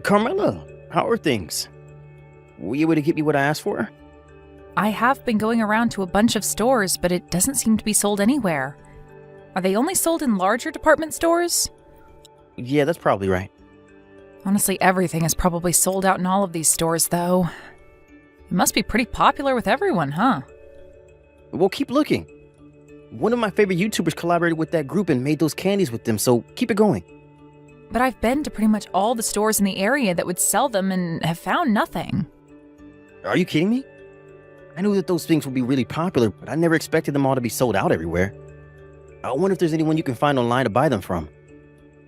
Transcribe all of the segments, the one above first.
Carmela, how are things? Were you able to get me what I asked for? I have been going around to a bunch of stores, but it doesn't seem to be sold anywhere. Are they only sold in larger department stores? Yeah, that's probably right. Honestly, everything is probably sold out in all of these stores, though. It must be pretty popular with everyone, huh? Well, keep looking. One of my favorite YouTubers collaborated with that group and made those candies with them, so keep it going. But I've been to pretty much all the stores in the area that would sell them and have found nothing. Are you kidding me? I knew that those things would be really popular, but I never expected them all to be sold out everywhere. I wonder if there's anyone you can find online to buy them from.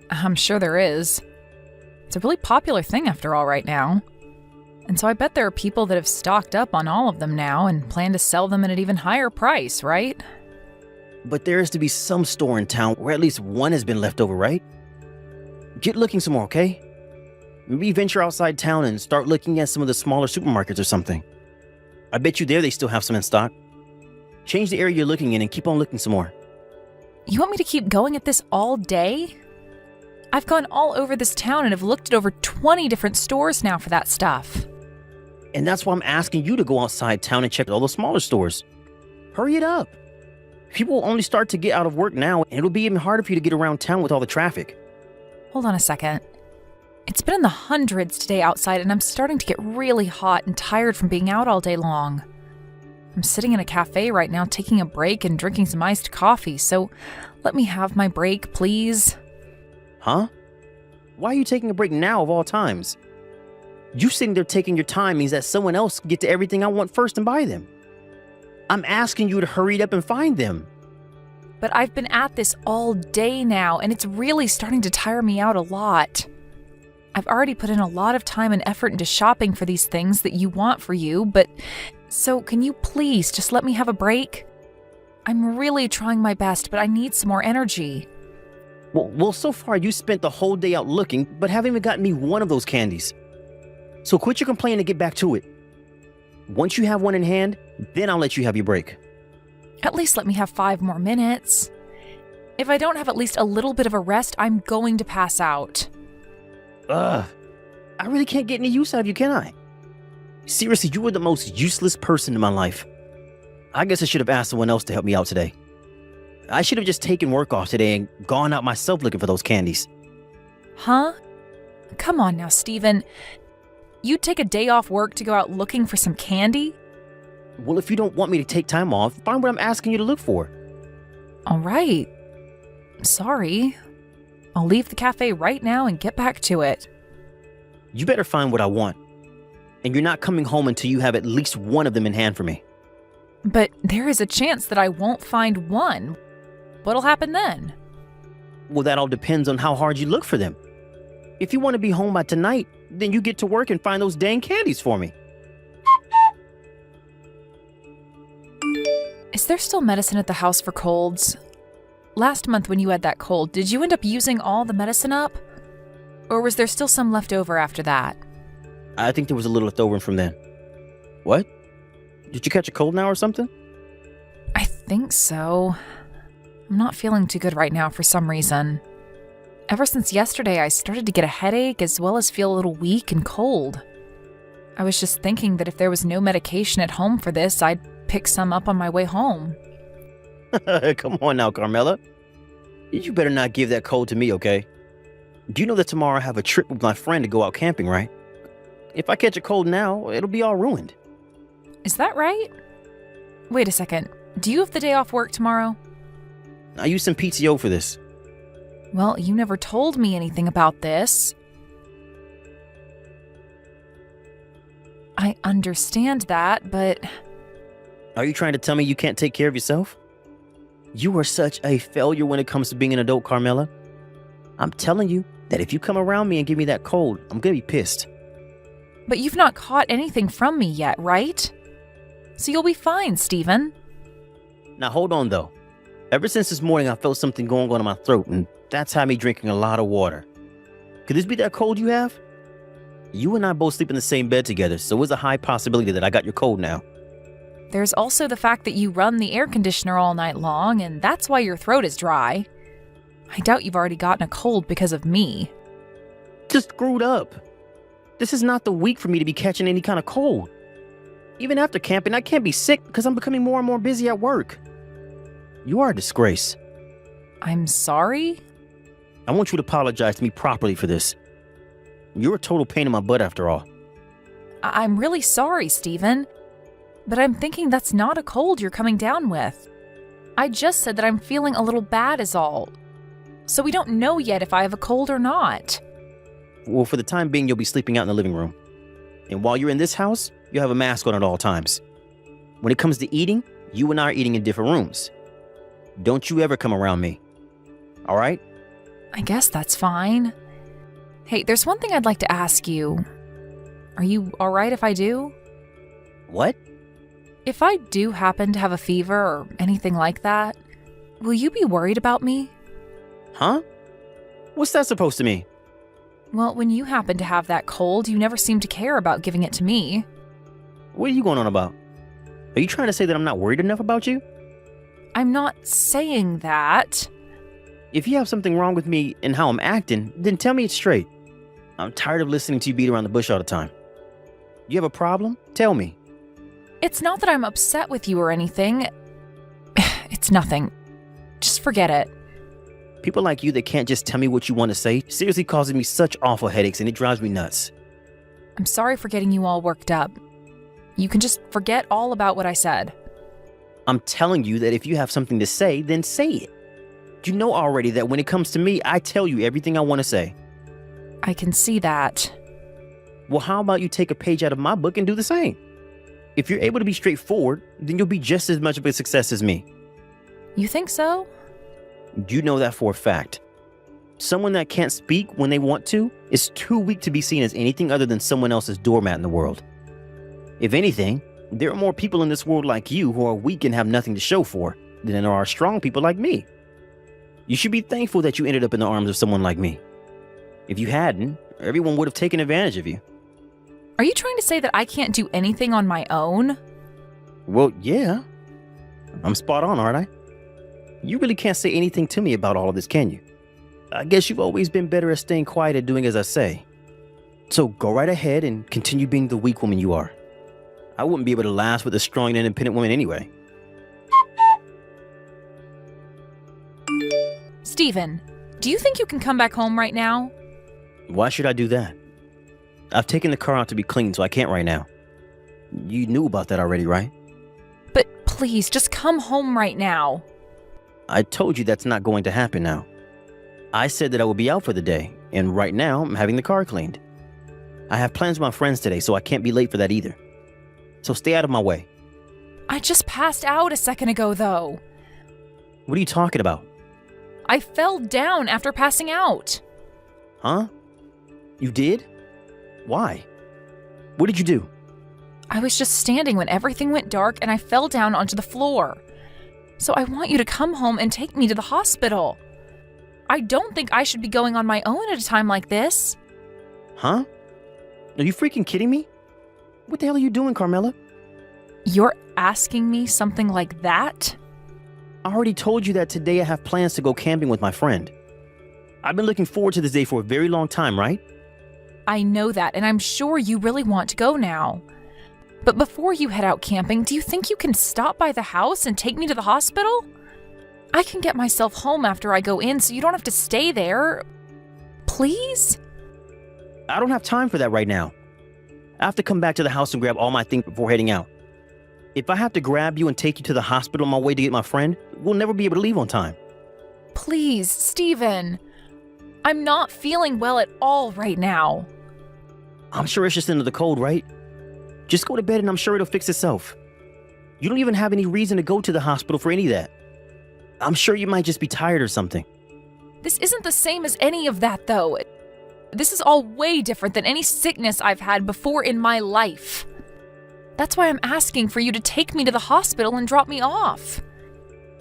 I'm sure there is. It's a really popular thing after all right now. And so I bet there are people that have stocked up on all of them now and plan to sell them at an even higher price, right? But there has to be some store in town where at least one has been left over, right? Get looking some more, okay? Maybe venture outside town and start looking at some of the smaller supermarkets or something. I bet you there they still have some in stock. Change the area you're looking in and keep on looking some more. You want me to keep going at this all day? I've gone all over this town and have looked at over 20 different stores now for that stuff. And that's why I'm asking you to go outside town and check all the smaller stores. Hurry it up. People will only start to get out of work now, and it'll be even harder for you to get around town with all the traffic. Hold on a second. It's been in the hundreds today outside, and I'm starting to get really hot and tired from being out all day long. I'm sitting in a cafe right now taking a break and drinking some iced coffee, so let me have my break, please. Huh? Why are you taking a break now of all times? You sitting there taking your time means that someone else can get to everything I want first and buy them. I'm asking you to hurry it up and find them. But I've been at this all day now, and it's really starting to tire me out a lot. I've already put in a lot of time and effort into shopping for these things that you want for you, but so can you please just let me have a break? I'm really trying my best, but I need some more energy. Well, so far you spent the whole day out looking, but haven't even gotten me one of those candies. So quit your complaining and get back to it. Once you have one in hand, then I'll let you have your break. At least let me have 5 more minutes. If I don't have at least a little bit of a rest, I'm going to pass out. Ugh. I really can't get any use out of you, can I? Seriously, you were the most useless person in my life. I guess I should have asked someone else to help me out today. I should have just taken work off today and gone out myself looking for those candies. Huh? Come on now, Steven. You'd take a day off work to go out looking for some candy? Well, if you don't want me to take time off, find what I'm asking you to look for. All right. Sorry. I'll leave the cafe right now and get back to it. You better find what I want. And you're not coming home until you have at least one of them in hand for me. But there is a chance that I won't find one. What'll happen then? Well, that all depends on how hard you look for them. If you want to be home by tonight, then you get to work and find those dang candies for me. Is there still medicine at the house for colds? Last month when you had that cold, did you end up using all the medicine up? Or was there still some left over after that? I think there was a little left over from then. What? Did you catch a cold now or something? I think so. I'm not feeling too good right now for some reason. Ever since yesterday, I started to get a headache as well as feel a little weak and cold. I was just thinking that if there was no medication at home for this, I'd pick some up on my way home. Come on now, Carmela. You better not give that cold to me, okay? You know that tomorrow I have a trip with my friend to go out camping, right? If I catch a cold now, it'll be all ruined. Is that right? Wait a second. Do you have the day off work tomorrow? I used some PTO for this. Well, you never told me anything about this. I understand that, but... Are you trying to tell me you can't take care of yourself? You are such a failure when it comes to being an adult, Carmela. I'm telling you that if you come around me and give me that cold, I'm gonna be pissed. But you've not caught anything from me yet, right? So you'll be fine, Steven. Now hold on though. Ever since this morning I felt something going on in my throat, and that's had me drinking a lot of water. Could this be that cold you have? You and I both sleep in the same bed together, so it's a high possibility that I got your cold now. There's also the fact that you run the air conditioner all night long, and that's why your throat is dry. I doubt you've already gotten a cold because of me. Just screwed up. This is not the week for me to be catching any kind of cold. Even after camping, I can't be sick because I'm becoming more and more busy at work. You are a disgrace. I'm sorry? I want you to apologize to me properly for this. You're a total pain in my butt after all. I'm really sorry, Stephen. But I'm thinking that's not a cold you're coming down with. I just said that I'm feeling a little bad is all. So we don't know yet if I have a cold or not. Well, for the time being, you'll be sleeping out in the living room. And while you're in this house, you'll have a mask on at all times. When it comes to eating, you and I are eating in different rooms. Don't you ever come around me. All right? I guess that's fine. Hey, there's one thing I'd like to ask you. Are you all right if I do? What? If I do happen to have a fever or anything like that, will you be worried about me? Huh? What's that supposed to mean? Well, when you happen to have that cold, you never seem to care about giving it to me. What are you going on about? Are you trying to say that I'm not worried enough about you? I'm not saying that. If you have something wrong with me and how I'm acting, then tell me it straight. I'm tired of listening to you beat around the bush all the time. You have a problem? Tell me. It's not that I'm upset with you or anything. It's nothing. Just forget it. People like you that can't just tell me what you want to say seriously causes me such awful headaches and it drives me nuts. I'm sorry for getting you all worked up. You can just forget all about what I said. I'm telling you that if you have something to say, then say it. You know already that when it comes to me, I tell you everything I want to say. I can see that. Well, how about you take a page out of my book and do the same? If you're able to be straightforward, then you'll be just as much of a success as me. You think so? You know that for a fact. Someone that can't speak when they want to is too weak to be seen as anything other than someone else's doormat in the world. If anything, there are more people in this world like you who are weak and have nothing to show for than there are strong people like me. You should be thankful that you ended up in the arms of someone like me. If you hadn't, everyone would have taken advantage of you. Are you trying to say that I can't do anything on my own? Well, yeah. I'm spot on, aren't I? You really can't say anything to me about all of this, can you? I guess you've always been better at staying quiet and doing as I say. So go right ahead and continue being the weak woman you are. I wouldn't be able to last with a strong and independent woman anyway. Stephen, do you think you can come back home right now? Why should I do that? I've taken the car out to be cleaned, so I can't right now. You knew about that already, right? But please, just come home right now. I told you that's not going to happen now. I said that I would be out for the day, and right now I'm having the car cleaned. I have plans with my friends today, so I can't be late for that either. So stay out of my way. I just passed out a second ago, though. What are you talking about? I fell down after passing out. Huh? You did? Why? What did you do? I was just standing when everything went dark and I fell down onto the floor. So I want you to come home and take me to the hospital. I don't think I should be going on my own at a time like this. Huh? Are you freaking kidding me? What the hell are you doing, Carmela? You're asking me something like that? I already told you that today I have plans to go camping with my friend. I've been looking forward to this day for a very long time, right? I know that, and I'm sure you really want to go now. But before you head out camping, do you think you can stop by the house and take me to the hospital? I can get myself home after I go in so you don't have to stay there. Please? I don't have time for that right now. I have to come back to the house and grab all my things before heading out. If I have to grab you and take you to the hospital on my way to get my friend, we'll never be able to leave on time. Please, Stephen. I'm not feeling well at all right now. I'm sure it's just into the cold, right? Just go to bed and I'm sure it'll fix itself. You don't even have any reason to go to the hospital for any of that. I'm sure you might just be tired or something. This isn't the same as any of that, though. This is all way different than any sickness I've had before in my life. That's why I'm asking for you to take me to the hospital and drop me off.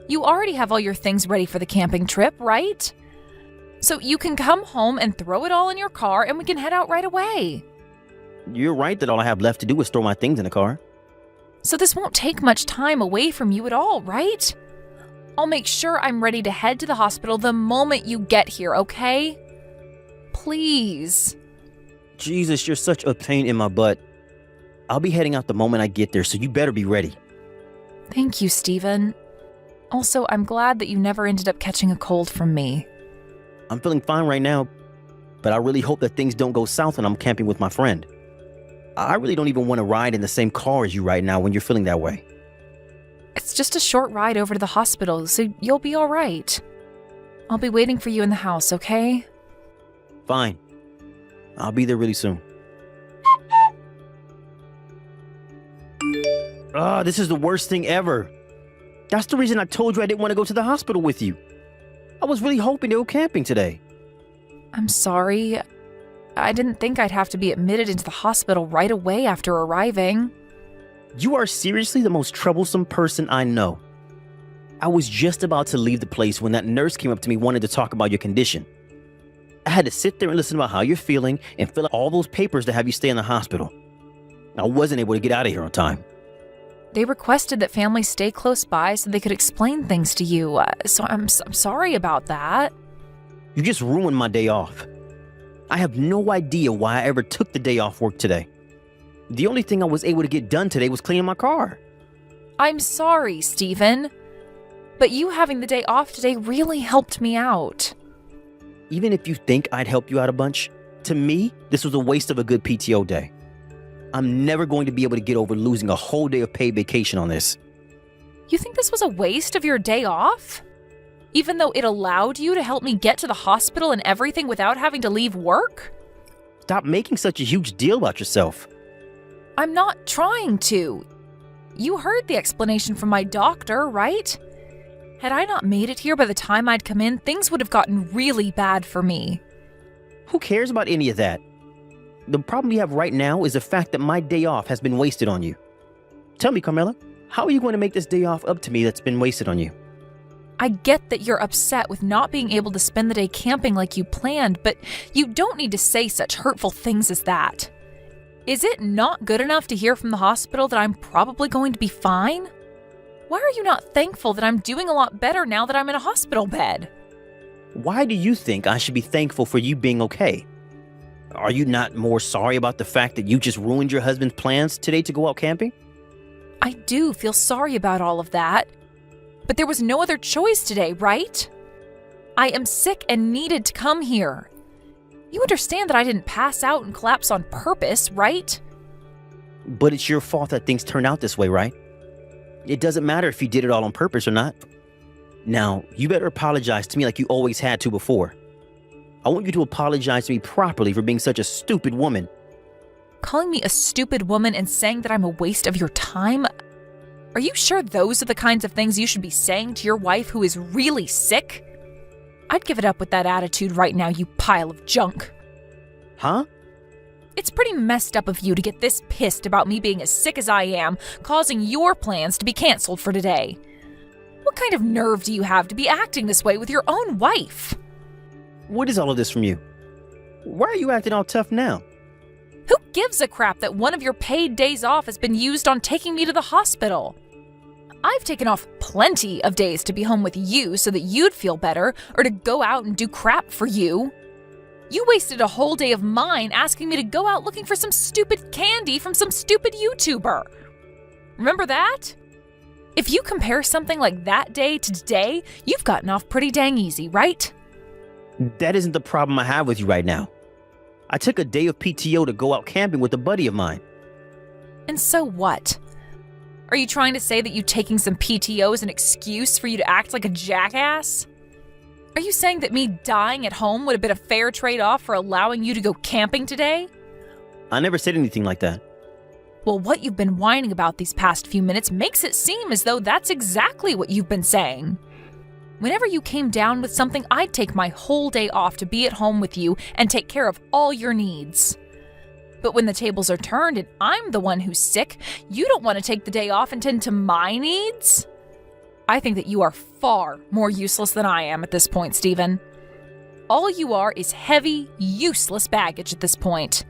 You already have all your things ready for the camping trip, right? So you can come home and throw it all in your car and we can head out right away. You're right that all I have left to do is store my things in the car. So this won't take much time away from you at all, right? I'll make sure I'm ready to head to the hospital the moment you get here, okay? Please. Jesus, you're such a pain in my butt. I'll be heading out the moment I get there, so you better be ready. Thank you, Steven. Also, I'm glad that you never ended up catching a cold from me. I'm feeling fine right now, but I really hope that things don't go south when I'm camping with my friend. I really don't even want to ride in the same car as you right now when you're feeling that way. It's just a short ride over to the hospital, so you'll be all right. I'll be waiting for you in the house, okay? Fine. I'll be there really soon. This is the worst thing ever. That's the reason I told you I didn't want to go to the hospital with you. I was really hoping to go camping today. I'm sorry. I didn't think I'd have to be admitted into the hospital right away after arriving. You are seriously the most troublesome person I know. I was just about to leave the place when that nurse came up to me wanting to talk about your condition. I had to sit there and listen about how you're feeling and fill out all those papers to have you stay in the hospital. I wasn't able to get out of here on time. They requested that families stay close by so they could explain things to you, so I'm sorry about that. You just ruined my day off. I have no idea why I ever took the day off work today. The only thing I was able to get done today was cleaning my car. I'm sorry, Steven. But you having the day off today really helped me out. Even if you think I'd help you out a bunch, to me, this was a waste of a good PTO day. I'm never going to be able to get over losing a whole day of paid vacation on this. You think this was a waste of your day off? Even though it allowed you to help me get to the hospital and everything without having to leave work? Stop making such a huge deal about yourself. I'm not trying to. You heard the explanation from my doctor, right? Had I not made it here by the time I'd come in, things would have gotten really bad for me. Who cares about any of that? The problem you have right now is the fact that my day off has been wasted on you. Tell me, Carmela, how are you going to make this day off up to me that's been wasted on you? I get that you're upset with not being able to spend the day camping like you planned, but you don't need to say such hurtful things as that. Is it not good enough to hear from the hospital that I'm probably going to be fine? Why are you not thankful that I'm doing a lot better now that I'm in a hospital bed? Why do you think I should be thankful for you being okay? Are you not more sorry about the fact that you just ruined your husband's plans today to go out camping? I do feel sorry about all of that. But there was no other choice today, right? I am sick and needed to come here. You understand that I didn't pass out and collapse on purpose, right? But it's your fault that things turned out this way, right? It doesn't matter if you did it all on purpose or not. Now, you better apologize to me like you always had to before. I want you to apologize to me properly for being such a stupid woman. Calling me a stupid woman and saying that I'm a waste of your time? Are you sure those are the kinds of things you should be saying to your wife who is really sick? I'd give it up with that attitude right now, you pile of junk. Huh? It's pretty messed up of you to get this pissed about me being as sick as I am, causing your plans to be canceled for today. What kind of nerve do you have to be acting this way with your own wife? What is all of this from you? Why are you acting all tough now? Who gives a crap that one of your paid days off has been used on taking me to the hospital? I've taken off plenty of days to be home with you so that you'd feel better, or to go out and do crap for you. You wasted a whole day of mine asking me to go out looking for some stupid candy from some stupid YouTuber. Remember that? If you compare something like that day to today, you've gotten off pretty dang easy, right? That isn't the problem I have with you right now. I took a day of PTO to go out camping with a buddy of mine. And so what? Are you trying to say that you taking some PTO is an excuse for you to act like a jackass? Are you saying that me dying at home would have been a fair trade-off for allowing you to go camping today? I never said anything like that. Well, what you've been whining about these past few minutes makes it seem as though that's exactly what you've been saying. Whenever you came down with something, I'd take my whole day off to be at home with you and take care of all your needs. But when the tables are turned and I'm the one who's sick, you don't want to take the day off and tend to my needs? I think that you are far more useless than I am at this point, Steven. All you are is heavy, useless baggage at this point.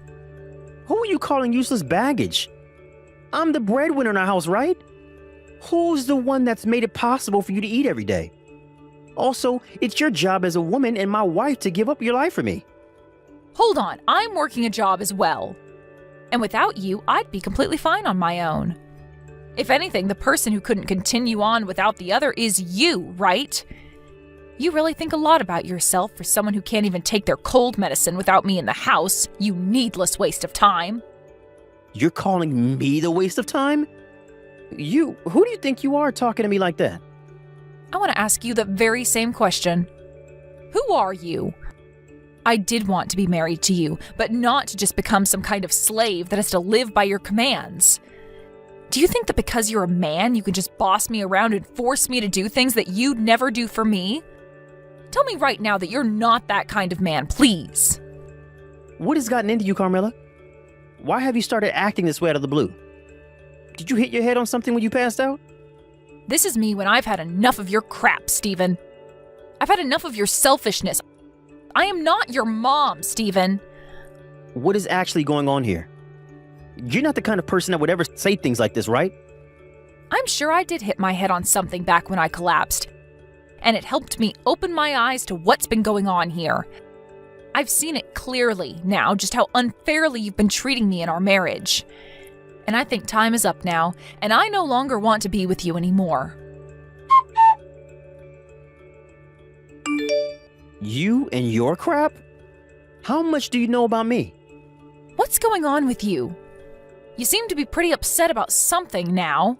Who are you calling useless baggage? I'm the breadwinner in our house, right? Who's the one that's made it possible for you to eat every day? Also, it's your job as a woman and my wife to give up your life for me. Hold on, I'm working a job as well. And without you, I'd be completely fine on my own. If anything, the person who couldn't continue on without the other is you, right? You really think a lot about yourself for someone who can't even take their cold medicine without me in the house, you needless waste of time. You're calling me the waste of time? Who do you think you are talking to me like that? I want to ask you the very same question. Who are you? I did want to be married to you, but not to just become some kind of slave that has to live by your commands. Do you think that because you're a man, you can just boss me around and force me to do things that you'd never do for me? Tell me right now that you're not that kind of man, please. What has gotten into you, Carmela? Why have you started acting this way out of the blue? Did you hit your head on something when you passed out? This is me when I've had enough of your crap, Stephen. I've had enough of your selfishness. I am not your mom, Stephen. What is actually going on here? You're not the kind of person that would ever say things like this, right? I'm sure I did hit my head on something back when I collapsed. And it helped me open my eyes to what's been going on here. I've seen it clearly now, just how unfairly you've been treating me in our marriage. And I think time is up now, and I no longer want to be with you anymore. You and your crap? How much do you know about me? What's going on with you? You seem to be pretty upset about something now.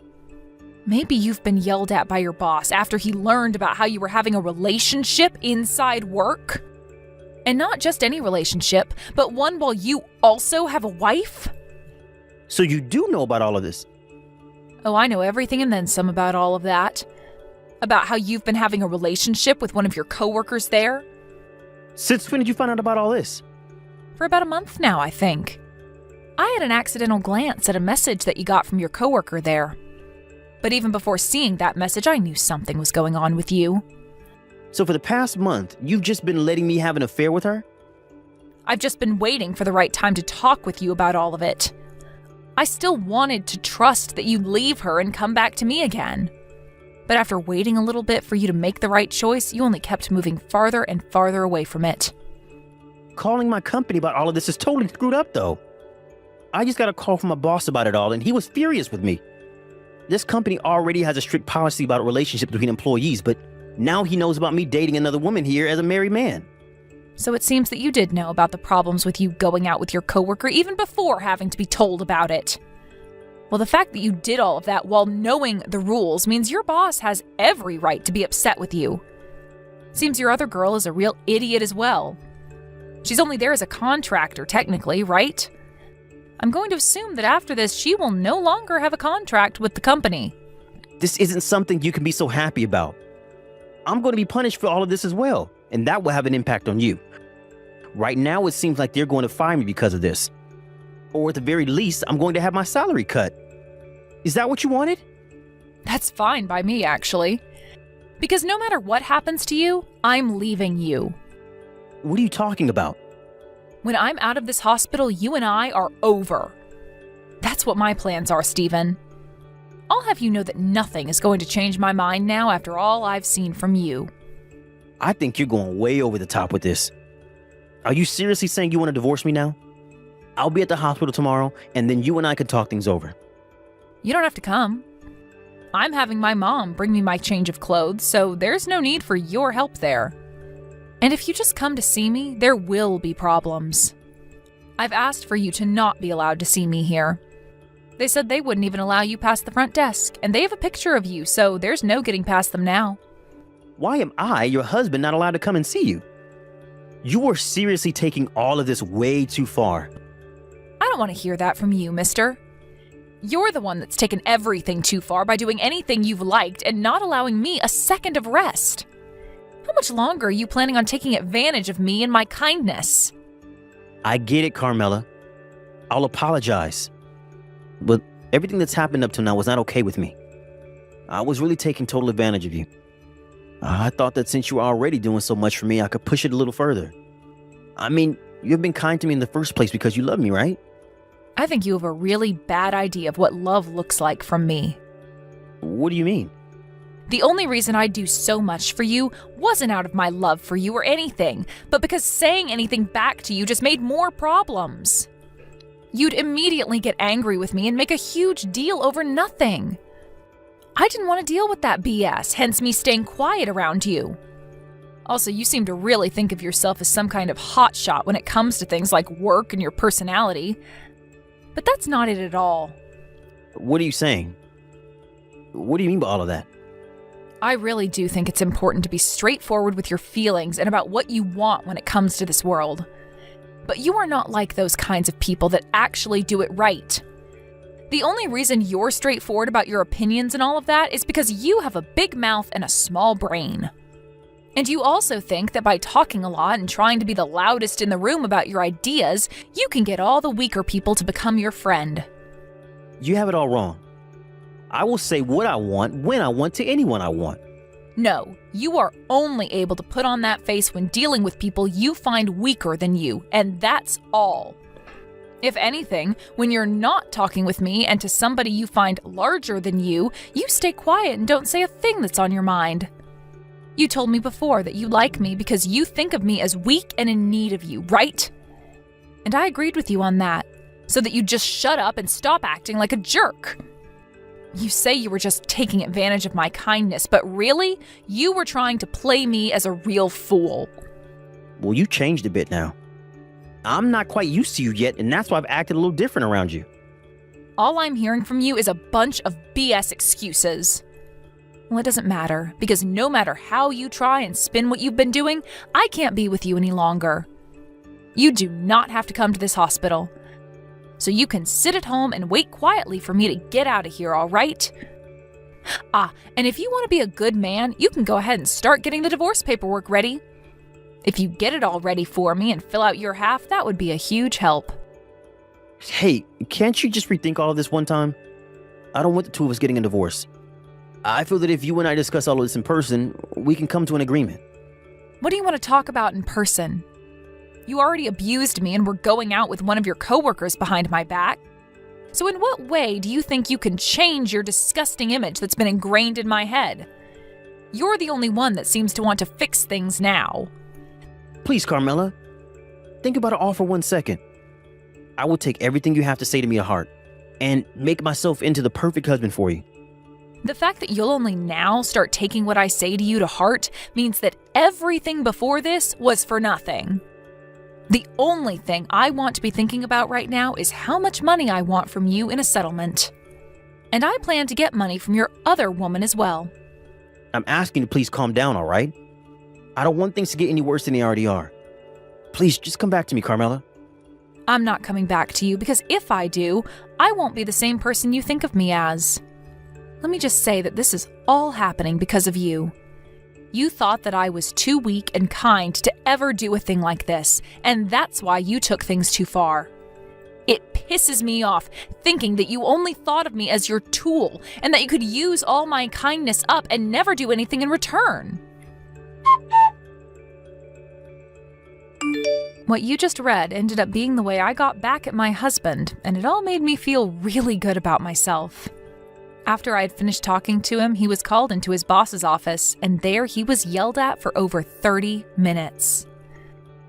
Maybe you've been yelled at by your boss after he learned about how you were having a relationship inside work. And not just any relationship, but one while you also have a wife? So you do know about all of this? Oh, I know everything and then some about all of that. About how you've been having a relationship with one of your coworkers there. Since when did you find out about all this? For about a month now, I think. I had an accidental glance at a message that you got from your coworker there. But even before seeing that message, I knew something was going on with you. So for the past month, you've just been letting me have an affair with her? I've just been waiting for the right time to talk with you about all of it. I still wanted to trust that you'd leave her and come back to me again. But after waiting a little bit for you to make the right choice, you only kept moving farther and farther away from it. Calling my company about all of this is totally screwed up, though. I just got a call from my boss about it all, and he was furious with me. This company already has a strict policy about relationships between employees, but now he knows about me dating another woman here as a married man. So it seems that you did know about the problems with you going out with your coworker even before having to be told about it. Well, the fact that you did all of that while knowing the rules means your boss has every right to be upset with you. Seems your other girl is a real idiot as well. She's only there as a contractor, technically, right? I'm going to assume that after this, she will no longer have a contract with the company. This isn't something you can be so happy about. I'm going to be punished for all of this as well, and that will have an impact on you. Right now, it seems like they're going to fire me because of this. Or at the very least, I'm going to have my salary cut. Is that what you wanted? That's fine by me, actually. Because no matter what happens to you, I'm leaving you. What are you talking about? When I'm out of this hospital, you and I are over. That's what my plans are, Stephen. I'll have you know that nothing is going to change my mind now after all I've seen from you. I think you're going way over the top with this. Are you seriously saying you want to divorce me now? I'll be at the hospital tomorrow, and then you and I can talk things over. You don't have to come. I'm having my mom bring me my change of clothes, so there's no need for your help there. And if you just come to see me, there will be problems. I've asked for you to not be allowed to see me here. They said they wouldn't even allow you past the front desk, and they have a picture of you, so there's no getting past them now. Why am I, your husband, not allowed to come and see you? You are seriously taking all of this way too far. I don't want to hear that from you, mister. You're the one that's taken everything too far by doing anything you've liked and not allowing me a second of rest. How much longer are you planning on taking advantage of me and my kindness? I get it, Carmela. I'll apologize. But everything that's happened up to now was not okay with me. I was really taking total advantage of you. I thought that since you were already doing so much for me, I could push it a little further. I mean, you've been kind to me in the first place because you love me, right? I think you have a really bad idea of what love looks like from me. What do you mean? The only reason I'd do so much for you wasn't out of my love for you or anything, but because saying anything back to you just made more problems. You'd immediately get angry with me and make a huge deal over nothing. I didn't want to deal with that BS, hence me staying quiet around you. Also, you seem to really think of yourself as some kind of hotshot when it comes to things like work and your personality. But that's not it at all. What are you saying? What do you mean by all of that? I really do think it's important to be straightforward with your feelings and about what you want when it comes to this world. But you are not like those kinds of people that actually do it right. The only reason you're straightforward about your opinions and all of that is because you have a big mouth and a small brain. And you also think that by talking a lot and trying to be the loudest in the room about your ideas, you can get all the weaker people to become your friend. You have it all wrong. I will say what I want when I want to anyone I want. No, you are only able to put on that face when dealing with people you find weaker than you, and that's all. If anything, when you're not talking with me and to somebody you find larger than you stay quiet and don't say a thing that's on your mind. You told me before that you like me because you think of me as weak and in need of you, right? And I agreed with you on that, so that you'd just shut up and stop acting like a jerk. You say you were just taking advantage of my kindness, but really, you were trying to play me as a real fool. Well, you changed a bit now. I'm not quite used to you yet, and that's why I've acted a little different around you. All I'm hearing from you is a bunch of BS excuses. Well, it doesn't matter, because no matter how you try and spin what you've been doing, I can't be with you any longer. You do not have to come to this hospital. So you can sit at home and wait quietly for me to get out of here, all right? And if you want to be a good man, you can go ahead and start getting the divorce paperwork ready. If you get it all ready for me and fill out your half, that would be a huge help. Hey, can't you just rethink all of this one time? I don't want the two of us getting a divorce. I feel that if you and I discuss all of this in person, we can come to an agreement. What do you want to talk about in person? You already abused me and were going out with one of your coworkers behind my back. So in what way do you think you can change your disgusting image that's been ingrained in my head? You're the only one that seems to want to fix things now. Please, Carmela, think about it all for 1 second. I will take everything you have to say to me to heart and make myself into the perfect husband for you. The fact that you'll only now start taking what I say to you to heart means that everything before this was for nothing. The only thing I want to be thinking about right now is how much money I want from you in a settlement. And I plan to get money from your other woman as well. I'm asking you to please calm down, all right? I don't want things to get any worse than they already are. Please, just come back to me, Carmela. I'm not coming back to you because if I do, I won't be the same person you think of me as. Let me just say that this is all happening because of you. You thought that I was too weak and kind to ever do a thing like this, and that's why you took things too far. It pisses me off thinking that you only thought of me as your tool and that you could use all my kindness up and never do anything in return. What you just read ended up being the way I got back at my husband, and it all made me feel really good about myself. After I had finished talking to him, he was called into his boss's office, and there he was yelled at for over 30 minutes.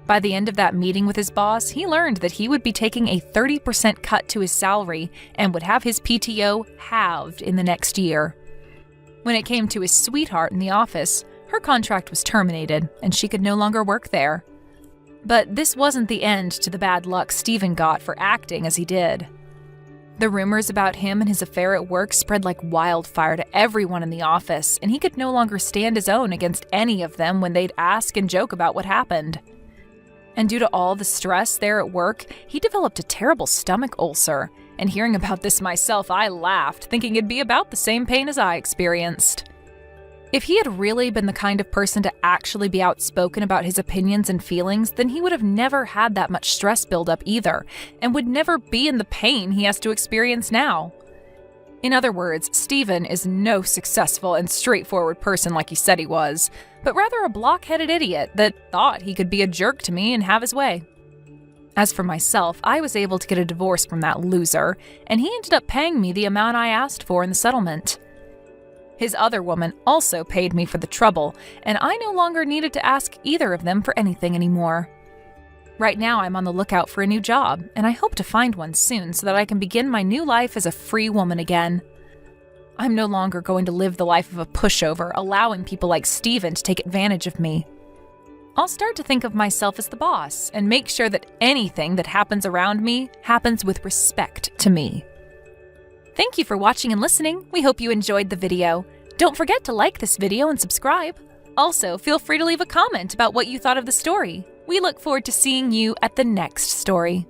By the end of that meeting with his boss, he learned that he would be taking a 30% cut to his salary and would have his PTO halved in the next year. When it came to his sweetheart in the office, her contract was terminated, and she could no longer work there. But this wasn't the end to the bad luck Stephen got for acting as he did. The rumors about him and his affair at work spread like wildfire to everyone in the office, and he could no longer stand his own against any of them when they'd ask and joke about what happened. And due to all the stress there at work, he developed a terrible stomach ulcer, and hearing about this myself, I laughed, thinking it'd be about the same pain as I experienced. If he had really been the kind of person to actually be outspoken about his opinions and feelings, then he would have never had that much stress build up either, and would never be in the pain he has to experience now. In other words, Stephen is no successful and straightforward person like he said he was, but rather a block-headed idiot that thought he could be a jerk to me and have his way. As for myself, I was able to get a divorce from that loser, and he ended up paying me the amount I asked for in the settlement. His other woman also paid me for the trouble, and I no longer needed to ask either of them for anything anymore. Right now, I'm on the lookout for a new job, and I hope to find one soon so that I can begin my new life as a free woman again. I'm no longer going to live the life of a pushover, allowing people like Steven to take advantage of me. I'll start to think of myself as the boss and make sure that anything that happens around me happens with respect to me. Thank you for watching and listening. We hope you enjoyed the video. Don't forget to like this video and subscribe. Also, feel free to leave a comment about what you thought of the story. We look forward to seeing you at the next story.